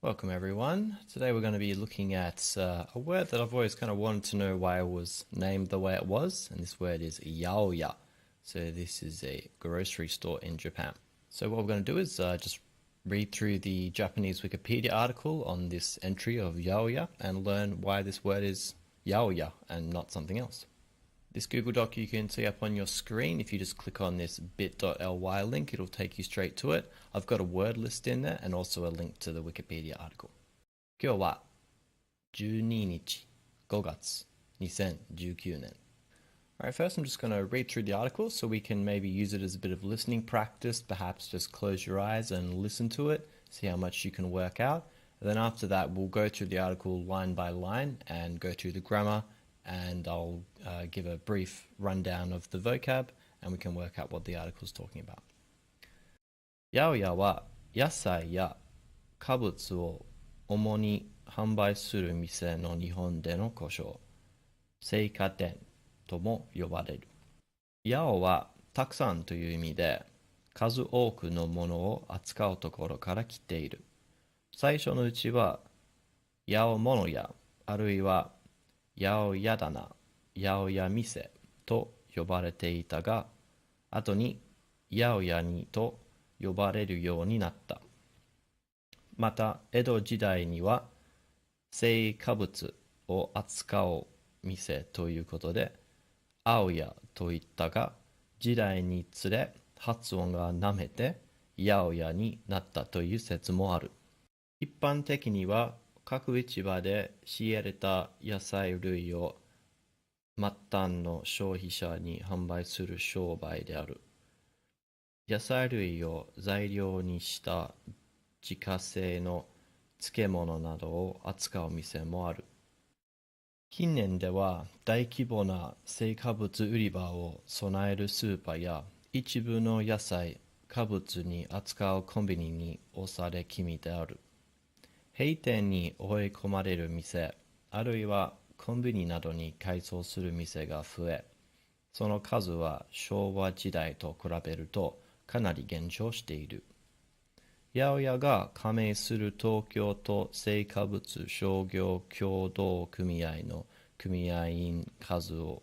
Welcome everyone. Today we're going to be looking at a word that I've always kind of wanted to know why it was named the way it was, and this word is yaoya. So this is a grocery store in Japan. So what we're going to do is just read through the Japanese Wikipedia article on this entry of yaoya and learn why this word is yaoya and not something else. This Google Doc you can see up on your screen. If you just click on this bit.ly link, it'll take you straight to it. I've got a word list in there and also a link to the Wikipedia article. 今日は12日5月2019年. Alright, first I'm just going to read through the article so we can maybe use it as a bit of listening practice. Perhaps just close your eyes and listen to it, see how much you can work out. And then after that, we'll go through the article line by line and go through the grammar, and I'll give a brief rundown of the vocab and we can work out what the article is talking about. 八百屋は野菜や果物を主に販売する店の日本での呼称、青果店とも呼ばれる。八百はたくさんという意味で数多くのものを扱うところから来ている。最初のうちは八百物屋あるいは八百屋棚、八百屋店と呼ばれていたが、後に八百屋にと呼ばれるようになった。また、江戸時代には青果物を扱う店ということで、青屋と言ったが、時代につれ発音がなめて八百屋になったという説もある。一般的には各市場で仕入れた野菜類を末端の消費者に販売する商売である。野菜類を材料にした自家製の漬物などを扱う店もある。近年では大規模な青果物売り場を備えるスーパーや一部の野菜、果物に扱うコンビニに押され気味である。閉店に追い込まれる店、あるいはコンビニなどに改装する店が増え、その数は昭和時代と比べるとかなり減少している。八百屋が加盟する東京都青果物商業協同組合の組合員数を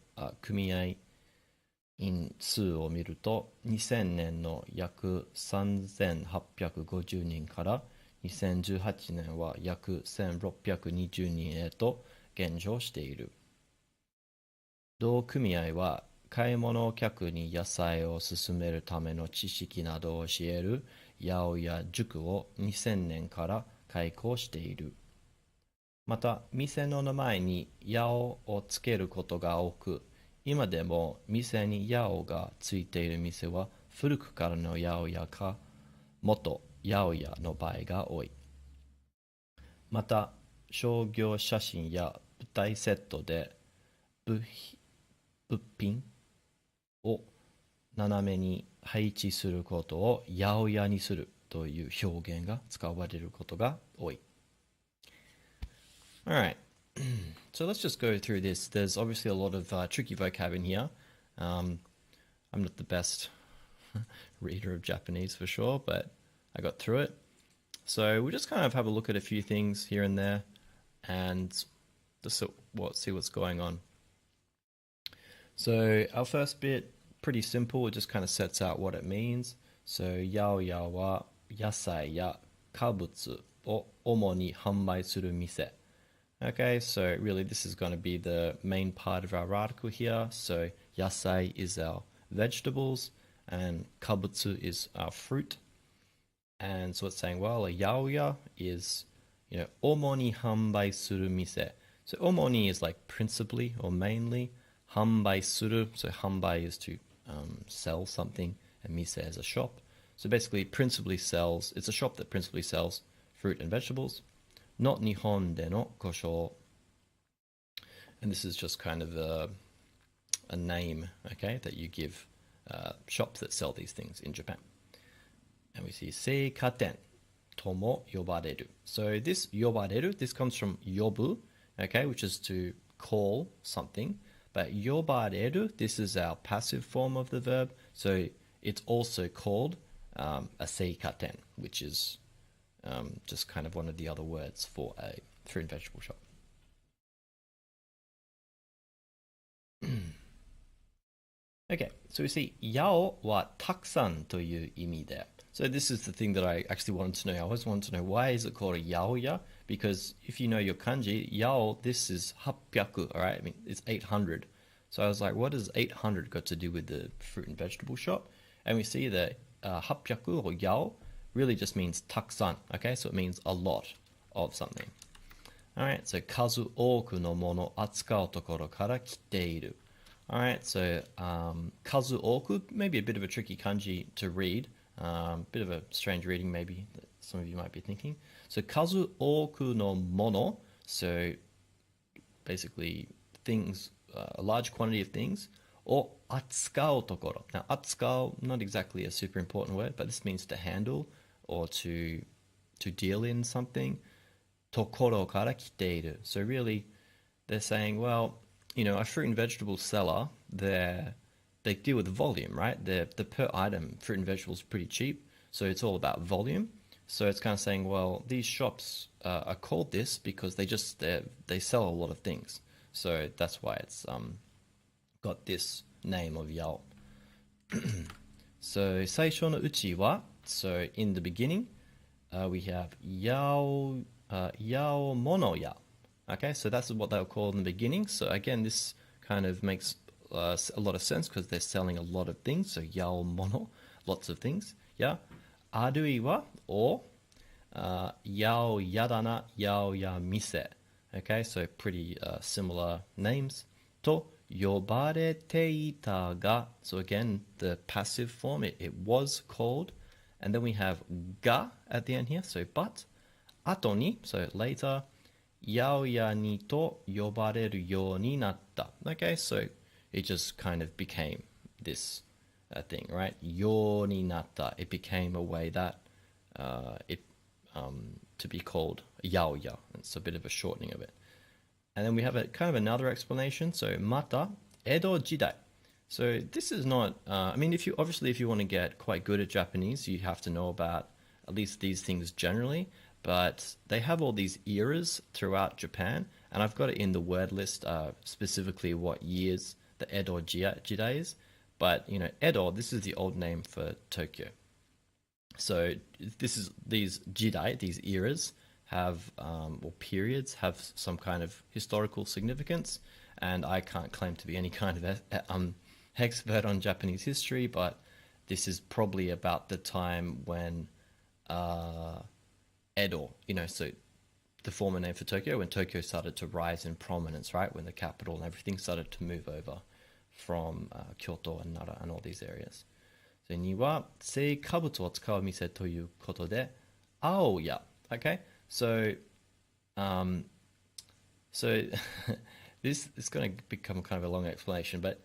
見ると、2000年の約3850人から2018年は約1620人へと減少している。同組合は買い物客に野菜を勧めるための知識などを教える八百屋塾を2000年から開講している。また、店の名前に八百をつけることが多く、今でも店に八百がついている店は古くからの八百屋か元八百屋の場合が多い。また、商業写真や舞台セットで物品を斜めに配置することを八百屋にするという表現が使われることが多い。Alright, so let's just go through this. There's obviously a lot of tricky vocab in here. I'm not the best reader of Japanese for sure, but I got through it. So we'll just kind of have a look at a few things here and there and just see what's going on. So our first bit, pretty simple. It just kind of sets out what it means. So 八百屋は野菜や果物を主に販売する店. Okay, so really this is going to be the main part of our article here. So 野菜 is our vegetables and 果物 is our fruit. And so it's saying, well, a yaoya is, omo ni hanbai suru mise. So omo ni is like principally or mainly. Hanbai suru, so hanbai is to sell something, and mise is a shop. So basically, it's a shop that principally sells fruit and vegetables. Not nihon de no kosho. And this is just kind of a name, okay, that you give shops that sell these things in Japan. And we see 青果店とも呼ばれる. So this 呼ばれる, this comes from 呼ぶ, okay, which is to call something. But 呼ばれる, this is our passive form of the verb. So it's also called a 青果店, which is just kind of one of the other words for a fruit and vegetable shop. Okay, so we see yao wa takusan toいう意味で. So this is the thing that I actually wanted to know. I always wanted to know, why is it called a yaoya? Because if you know your kanji, yao, this is 800, all right? I mean, it's 800. So I was like, what does 800 got to do with the fruit and vegetable shop? And we see that 800 or yao really just means takusan, okay? So it means a lot of something. All right, so kazu oku no mono atsukau tokoro kara kiteiru. All right, so kazu oku, maybe a bit of a tricky kanji to read, bit of a strange reading maybe that some of you might be thinking. So kazu oku no mono, so basically things, a large quantity of things, or atsukau tokoro. Now atsukau, not exactly a super important word, but this means to handle or to deal in something. Tokoro kara kiteiru. So really, they're saying, well, you know, a fruit and vegetable seller, they deal with volume, right? The per item fruit and vegetables is pretty cheap, so it's all about volume. So it's kind of saying, well, these shops are called this because they sell a lot of things. So that's why it's got this name of yao. So 最初のうちは, so in the beginning, we have yao mono ya. Okay, so that's what they were called in the beginning. So again, this kind of makes a lot of sense because they're selling a lot of things. So yao mono, lots of things. Yeah. Arui wa, or yao yadana, yao ya mise. Okay, so pretty similar names. To yobarete ita ga. So again, the passive form, it was called. And then we have ga at the end here, so but. Ato ni, so later. Yaoya ni to yobareru you ni natta. Okay, so it just kind of became this thing, right? Yo ni natta. It became a way that to be called yaoya. It's a bit of a shortening of it. And then we have a kind of another explanation. So mata Edo jidai. So this is not. I mean, if you want to get quite good at Japanese, you have to know about at least these things generally. But they have all these eras throughout Japan, and I've got it in the word list specifically what years the Edo Jidai is. But you know, Edo, this is the old name for Tokyo. So these Jidai, these eras have or periods have some kind of historical significance, and I can't claim to be any kind of expert on Japanese history, but this is probably about the time when Edo, you know, so the former name for Tokyo, when Tokyo started to rise in prominence, right? When the capital and everything started to move over from Kyoto and Nara and all these areas. So, には生花物を使う店ということで、青や. Okay? So, this is going to become kind of a long explanation, but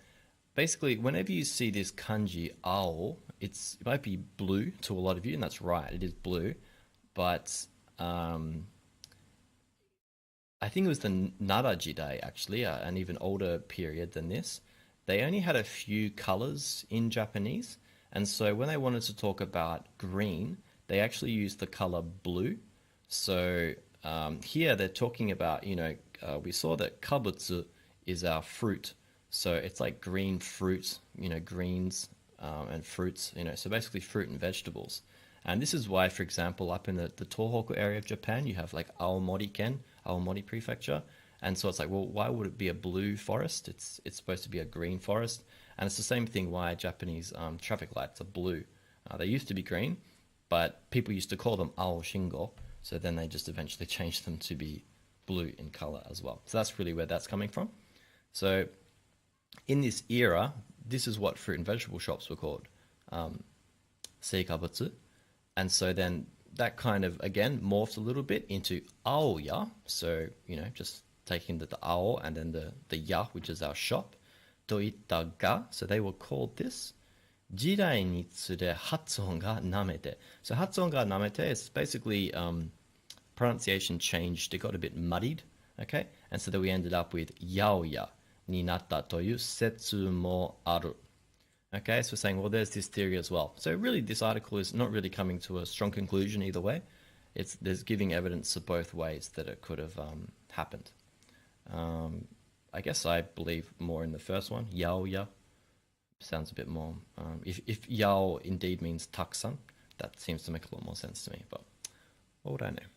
basically, whenever you see this kanji ao, it might be blue to a lot of you, and that's right, it is blue. But I think it was the Nara Jidai, actually, an even older period than this. They only had a few colors in Japanese. And so when they wanted to talk about green, they actually used the color blue. So here they're talking about, you know, we saw that kabutsu is our fruit. So it's like green fruit, you know, greens and fruits, you know, so basically fruit and vegetables. And this is why, for example, up in the Tohoku area of Japan, you have like Aomori Prefecture. And so it's like, well, why would it be a blue forest? It's supposed to be a green forest. And it's the same thing why Japanese traffic lights are blue. They used to be green, but people used to call them Ao Shingo. So then they just eventually changed them to be blue in color as well. So that's really where that's coming from. So in this era, this is what fruit and vegetable shops were called. Seikabutsu. And so then that kind of, again, morphed a little bit into aoya. So, you know, just taking the ao and then the ya, which is our shop. Toita ga. So they were called this. Jidai ni tsure hatsuon ga namete. So hatsuon ga namete is basically pronunciation changed. It got a bit muddied. Okay. And so then we ended up with yaoya ni natta toyu setsu mo aru. Okay, so we're saying, well, there's this theory as well. So really, this article is not really coming to a strong conclusion either way. there's giving evidence of both ways that it could have happened. I guess I believe more in the first one. Yaoya sounds a bit more. If yao indeed means taksan, that seems to make a lot more sense to me. But what would I know?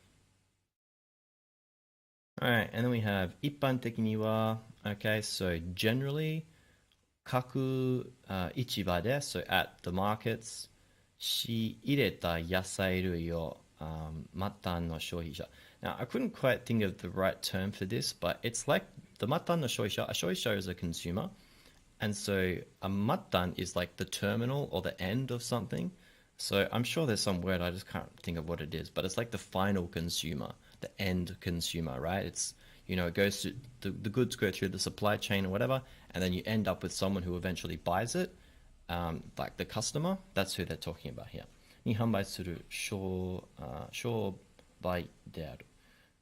All right, and then we have 一般的には. Okay, so generally, 各市場で, so at the markets, 仕入れた野菜類を末端の消費者. Now, I couldn't quite think of the right term for this, but it's like the 末端の消費者. A 消費者 is a consumer, and so a 末端 is like the terminal or the end of something. So I'm sure there's some word, I just can't think of what it is, but it's like the final consumer, the end consumer, right? It's, it goes to, the goods go through the supply chain or whatever, and then you end up with someone who eventually buys it, like the customer. That's who they're talking about here. に販売する商売である.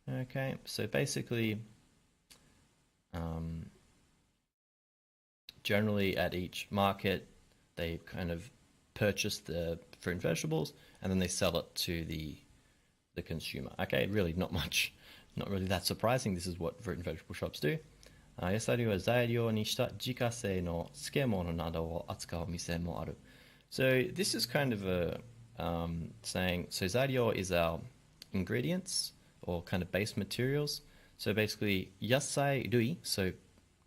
Okay, so basically, generally at each market, they kind of purchase the fruit and vegetables, and then they sell it to the consumer. Okay, really not really that surprising. This is what fruit and vegetable shops do. 野菜は材料にした自家製の漬物などを扱う店もある. So this is kind of a saying, so 材料 is our ingredients or kind of base materials. So basically 野菜類, so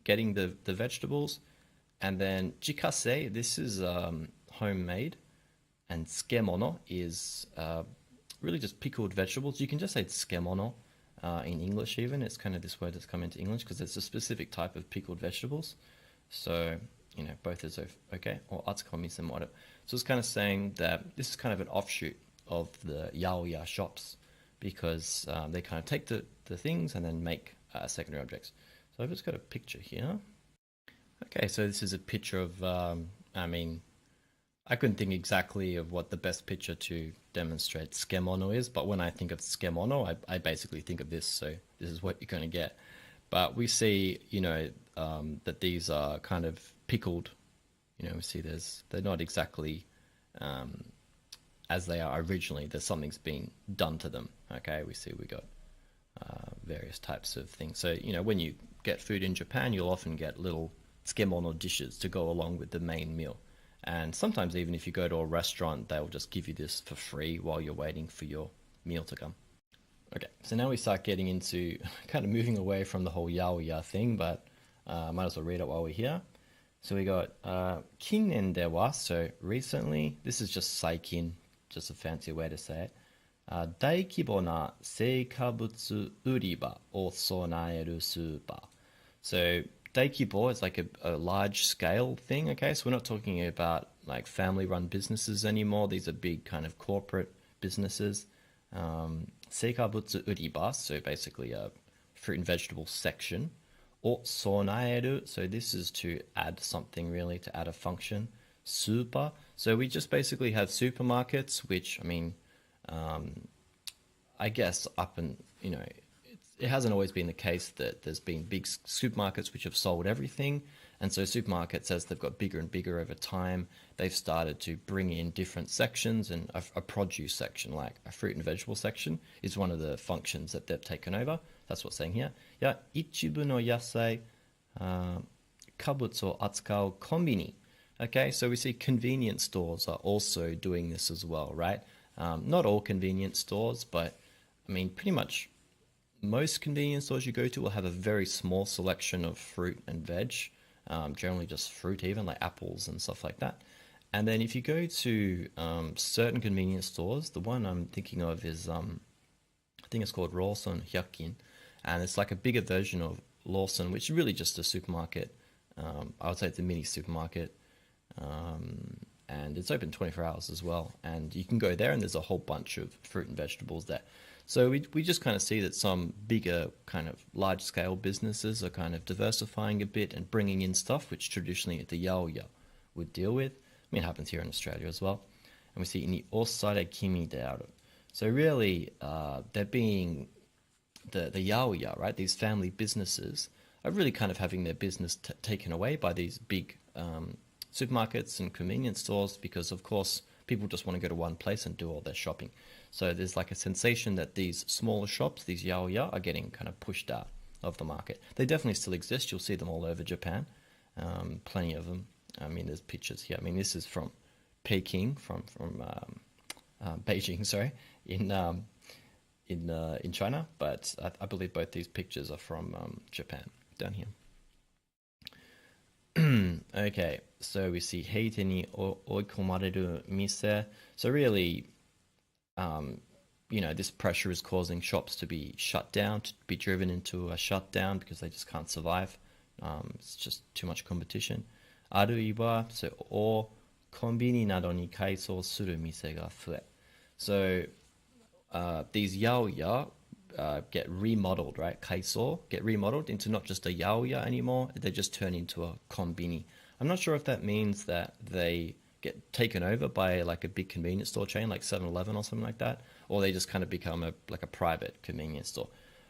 getting the vegetables, and then 自家製, this is homemade, and 漬物 is really just pickled vegetables. You can just say tsukemono in English even. It's kind of this word that's come into English because it's a specific type of pickled vegetables. So, both is okay. Or atsuka misemoru. So it's kind of saying that this is kind of an offshoot of the yaoya shops because they kind of take the things and then make secondary objects. So I've just got a picture here. Okay, so this is a picture of, I couldn't think exactly of what the best picture to demonstrate tsukemono is, but when I think of tsukemono, I basically think of this, so this is what you're going to get. But we see, that these are kind of pickled. We see they're not exactly as they are originally. There's something's been done to them. Okay, we see we got various types of things. So, when you get food in Japan, you'll often get little tsukemono dishes to go along with the main meal. And sometimes even if you go to a restaurant, they'll just give you this for free while you're waiting for your meal to come. Okay, so now we start getting into kind of moving away from the whole yaoya thing, but might as well read it while we're here. So we got 近年では, so recently, this is just saikin, just a fancy way to say it. 大規模な成果物売り場を備えるスーパー. So Daikibo is like a large scale thing, okay? So we're not talking about like family run businesses anymore. These are big kind of corporate businesses. Seikabutsu uriba, so basically a fruit and vegetable section. Or sonaeru, so this is to add something really, to add a function. Super, so we just basically have supermarkets, which, I guess it hasn't always been the case that there's been big supermarkets which have sold everything. And so supermarkets, as they've got bigger and bigger over time, they've started to bring in different sections, and a produce section, like a fruit and vegetable section, is one of the functions that they've taken over. That's what's saying here. Yeah, ichibu no yasai kabutsu o atsukau konbini. Okay, so we see convenience stores are also doing this as well, right? Not all convenience stores, but pretty much most convenience stores you go to will have a very small selection of fruit and veg, generally just fruit even, like apples and stuff like that. And then if you go to certain convenience stores, the one I'm thinking of is, I think it's called Lawson Hyakin, and it's like a bigger version of Lawson, which is really just a supermarket. I would say it's a mini supermarket, and it's open 24 hours as well. And you can go there and there's a whole bunch of fruit and vegetables there. So we just kind of see that some bigger kind of large-scale businesses are kind of diversifying a bit and bringing in stuff which traditionally the yaoya would deal with. It happens here in Australia as well. And we see in the osare kimi de aru. So really, they're being the yaoya, right? These family businesses are really kind of having their business taken away by these big supermarkets and convenience stores because, of course, people just want to go to one place and do all their shopping. So there's like a sensation that these smaller shops, these yaoya, are getting kind of pushed out of the market. They definitely still exist. You'll see them all over Japan. Plenty of them. I mean, there's pictures here. I mean, this is from Peking, from Beijing, sorry, in China. But I believe both these pictures are from Japan down here. Okay, so we see heite ni oikomareru mise. So really, this pressure is causing shops to be shut down, to be driven into a shutdown because they just can't survive. It's just too much competition. あるいは、or コンビニなどに改装する店が増え. So these yaoya get remodeled, right? Kaiso get remodeled into not just a yaoya anymore. They just turn into a konbini. I'm not sure if that means that they get taken over by like a big convenience store chain like 7-Eleven or something like that, or they just kind of become a private convenience store.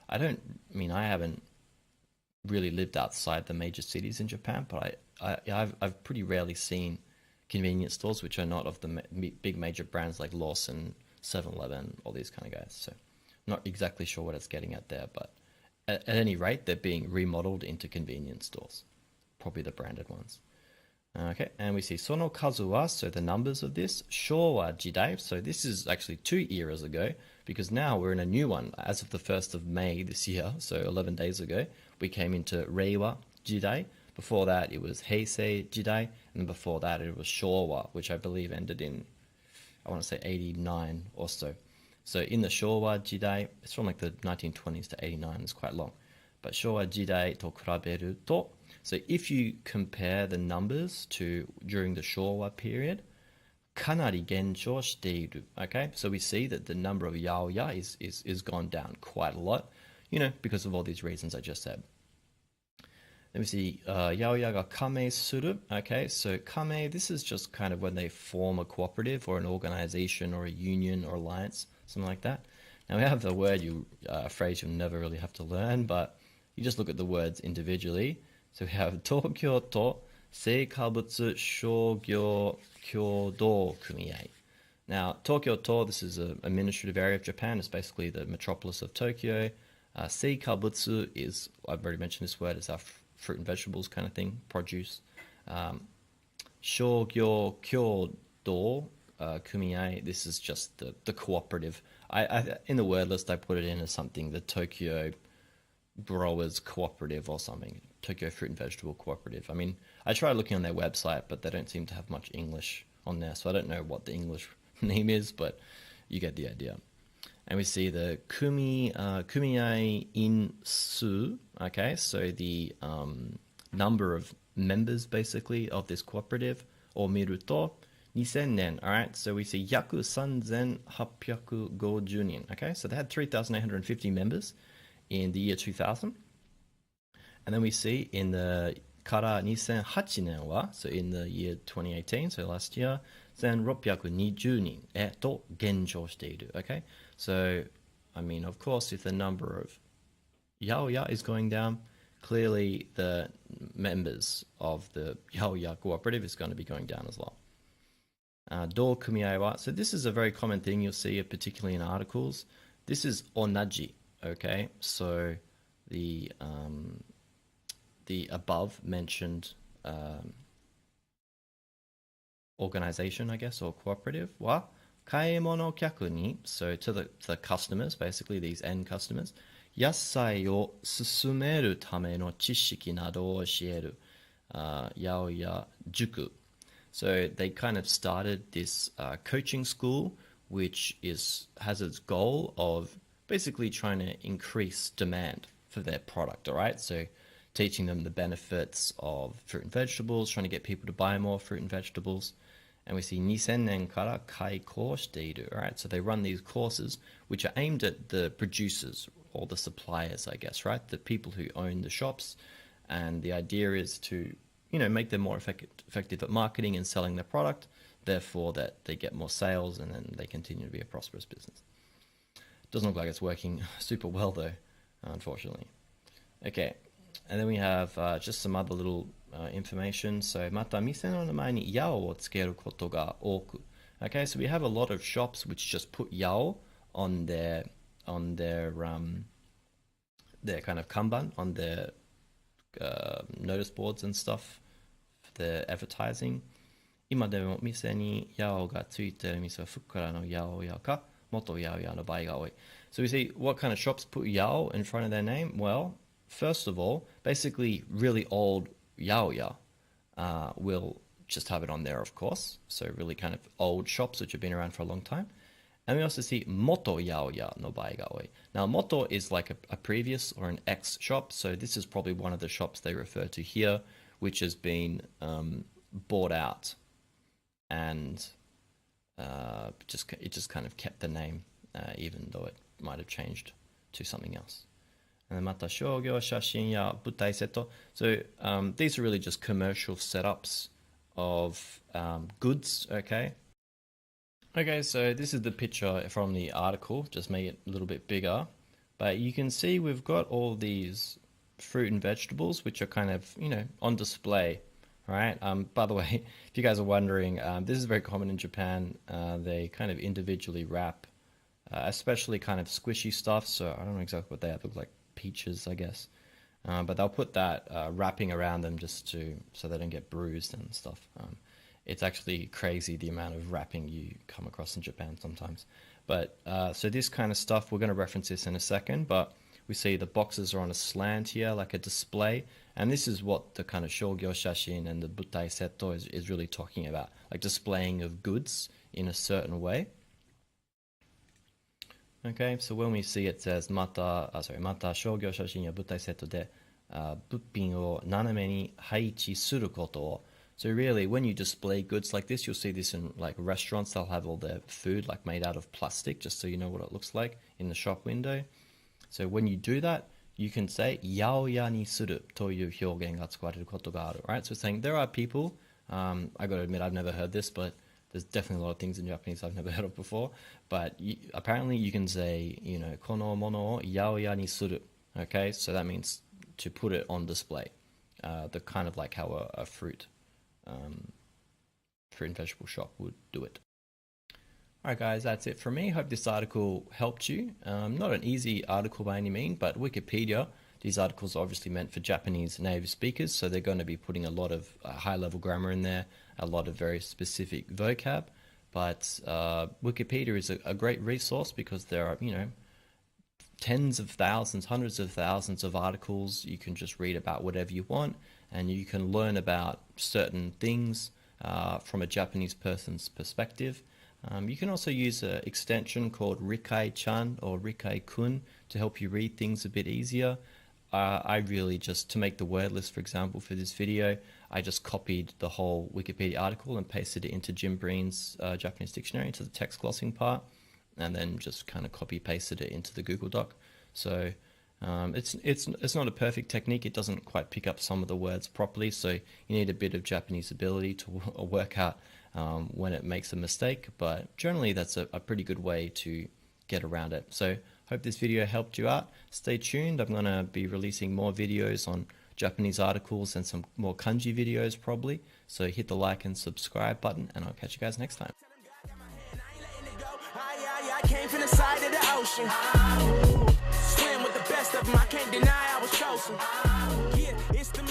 I haven't really lived outside the major cities in Japan, but I've pretty rarely seen convenience stores which are not of the big major brands like Lawson, 7-Eleven, all these kind of guys. So not exactly sure what it's getting at there, but at any rate, they're being remodeled into convenience stores, probably the branded ones. Okay, and we see sono kazu wa, so the numbers of this, Showa jidai, so this is actually 2 eras ago, because now we're in a new one. As of the 1st of May this year, so 11 days ago, we came into Reiwa jidai. Before that, it was Heisei jidai, and before that, it was Showa, which I believe ended in, I want to say 89 or so. So in the Showa jidai, it's from like the 1920s to 89, it's quite long. But Showa jidai to kuraberu to, so if you compare the numbers to during the Showa period, kanari genshou shiteiru. Okay, so we see that the number of yaoya is gone down quite a lot, because of all these reasons I just said. Let me see, yaoya ga kame suru. Okay, so kame, this is just kind of when they form a cooperative or an organization or a union or alliance, something like that. Now we have the word, a phrase you'll never really have to learn, but you just look at the words individually. So we have Tokyo to Seikabutsu Shogyo Kyodo Kumiai. Now, Tokyo to, this is an administrative area of Japan. It's basically the metropolis of Tokyo. Seikabutsu is, I've already mentioned this word, it's our fruit and vegetables kind of thing, produce. Shogyo Kyodo Kumiai, this is just the cooperative. In the word list, I put it in as something, the Tokyo Growers Cooperative or something. Tokyo Fruit and Vegetable Cooperative. I mean, I tried looking on their website, but they don't seem to have much English on there, so I don't know what the English name is, but you get the idea. And we see the kumiai in su, okay, so the number of members, basically, of this cooperative, or miruto, 2000 nen, all right, so we see yaku 3850 nen, okay, so they had 3,850 members in the year 2000. And then we see in the kara 2008年は, so in the year 2018, so last year, 1620人へと減少している, okay? So, I mean, of course, if the number of yaoya is going down, clearly the members of the yaoya cooperative is going to be going down as well. Do kumiai wa, so this is a very common thing you'll see, particularly in articles. This is onaji, okay? So the above mentioned organization, I guess, or cooperative, wa kaemono kyaku ni, so to the customers, basically these end customers, yassai o susumeru tame no chishiki nado o shieru yaoya juku. So they kind of started this coaching school, which has its goal of basically trying to increase demand for their product, all right? So teaching them the benefits of fruit and vegetables, trying to get people to buy more fruit and vegetables. And we see 2000年から開講している, all right? So they run these courses which are aimed at the producers or the suppliers, I guess, right? The people who own the shops. And the idea is to, make them more effective at marketing and selling their product, therefore that they get more sales and then they continue to be a prosperous business. Doesn't look like it's working super well though, unfortunately. Okay, and then we have just some other little information. So, また店の名前に yao をつけることが多く. Okay, so we have a lot of shops which just put yao on their kind of kanban, on their notice boards and stuff, the advertising. 今でも店に八百がついている店は福からの八百屋か元八百屋の場合が多い. So we see what kind of shops put Yao in front of their name. Well, first of all, basically really old yaoya will just have it on there, of course. So really kind of old shops which have been around for a long time. And we also see moto yaoya no bai ga oi. Now moto is like a previous or an ex shop. So this is probably one of the shops they refer to here, which has been bought out, and it just kind of kept the name, even though it might have changed to something else. And then mata shogyo shashin ya butai seto. So these are really just commercial setups of goods. Okay, so this is the picture from the article. Just make it a little bit bigger, but you can see we've got all these fruit and vegetables which are kind of, on display, right? By the way, if you guys are wondering, this is very common in Japan. They kind of individually wrap, especially kind of squishy stuff. So I don't know exactly what they look like, peaches, I guess. But they'll put that wrapping around them just so they don't get bruised and stuff. It's actually crazy the amount of wrapping you come across in Japan sometimes. But so this kind of stuff, we're going to reference this in a second, but we see the boxes are on a slant here, like a display. And this is what the kind of shogyo shashin and the butai seto is really talking about, like displaying of goods in a certain way. Okay, so when we see it says mata shogyo shashin ya butai seto de buppin o naname ni haichi suru koto o. So really, when you display goods like this, you'll see this in like restaurants. They'll have all their food like made out of plastic, just so you know what it looks like in the shop window. So when you do that, you can say yaoya ni suru toyu hyogen ga tsukareru koto ga aru. Right? So it's saying there are people. I got to admit, I've never heard this, but there's definitely a lot of things in Japanese I've never heard of before. But apparently, you can say, kono mono o yaoya ni suru. Okay, so that means to put it on display. The kind of like how a fruit and vegetable shop would do it. Alright guys, that's it from me. Hope this article helped you. Not an easy article by any means, but Wikipedia, these articles are obviously meant for Japanese native speakers, so they're going to be putting a lot of high-level grammar in there, a lot of very specific vocab, but Wikipedia is a great resource because there are, tens of thousands, hundreds of thousands of articles. You can just read about whatever you want, and you can learn about certain things from a Japanese person's perspective. You can also use an extension called Rikai-chan or Rikai-kun to help you read things a bit easier. I really just, to make the word list, for example, for this video, I just copied the whole Wikipedia article and pasted it into Jim Breen's Japanese dictionary, into the text glossing part, and then just kind of copy-pasted it into the Google Doc. So it's not a perfect technique. It doesn't quite pick up some of the words properly, so you need a bit of Japanese ability to work out when it makes a mistake, but generally that's a pretty good way to get around it. So hope this video helped you out. Stay tuned. I'm going to be releasing more videos on Japanese articles and some more kanji videos probably, so hit the like and subscribe button, and I'll catch you guys next time. I came from the side of the ocean. Swim with the best of them. I can't deny I was chosen. Yeah, it's the